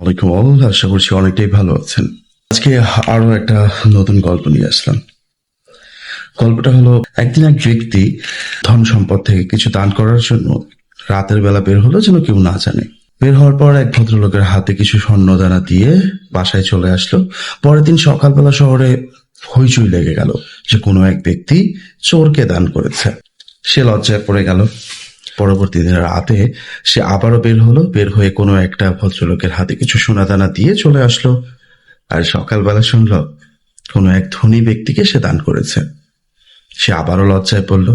ওয়ালাইকুম আল্লাহ, আশা করছি অনেকটাই ভালো আছেন। আজকে আরো একটা নতুন গল্প নিয়ে আসলাম। গল্পটা হলো, একদিন এক ব্যক্তি ধন সম্পদ থেকে কিছু দান করার জন্য রাতের বেলা বের হলো, যেন কেউ না জানে। বের হওয়ার পর এক ভদ্রলোকের হাতে কিছু স্বর্ণদানা দিয়ে বাসায় চলে আসলো। পরের দিন সকালবেলা শহরে হইচই লেগে গেল যে কোনো এক ব্যক্তি চোরকে দান করেছে। সে লজ্জায় পড়ে গেল। পরবর্তী দিন রাতে সে আবারও বের হলো, বের হয়ে কোনো একটা ভদ্রলোকের হাতে কিছু সোনাদানা দিয়ে চলে আসলো। আর সকালবেলা শুনলো কোনো এক ধনী ব্যক্তিকে সে দান করেছে। সে আবারও লজ্জায় পড়ল।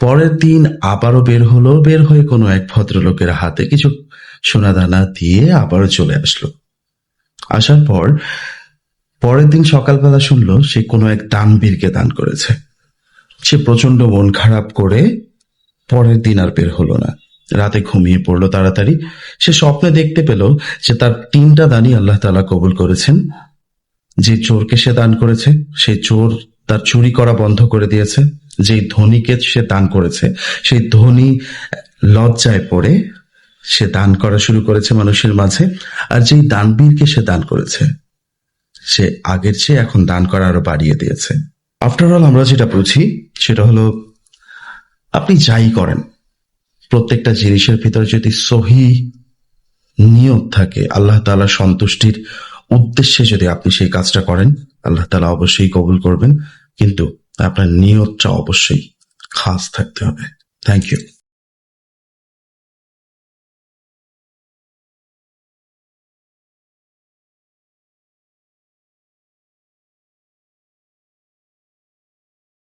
পরের দিন আবারও বের হলো, বের হয়ে কোনো এক ভদ্রলোকের হাতে কিছু সোনাদানা দিয়ে আবারও চলে আসলো। আসার পর পরের দিন সকালবেলা শুনলো সে কোনো এক দানবীরকে দান করেছে। সে প্রচন্ড মন খারাপ করে পরের দিন আর বের হলো না। রাতে ঘুমিয়ে পড়লো তাড়াতাড়ি। সে স্বপ্নে দেখতে পেল যে তার 3টা দানই আল্লাহ তাআলা কবুল করেছেন। যে চোরকে সে দান করেছে, সেই চোর তার চুরি করা বন্ধ করে দিয়েছে। যেই ধনীকে সে দান করেছে, সেই ধনী লজ্জায় পড়ে সে দান করা শুরু করেছে মানুষের মাঝে। আর যেই দানবীরকে সে দান করেছে, সে আগের চেয়ে এখন দান করা আরো বাড়িয়ে দিয়েছে। আফটার অল, আমরা যেটা বুঝি সেটা হলো, আপনি যাই করেন, প্রত্যেকটা জিনিসের ভিতরে যদি সহি নিয়ত থাকে, আল্লাহ তাআলা সন্তুষ্টির উদ্দেশ্যে যদি আপনি সেই কাজটা করেন, আল্লাহ তাআলা অবশ্যই কবুল করবেন। কিন্তু আপনার নিয়তটা অবশ্যই খাস থাকতে হবে। Thank you.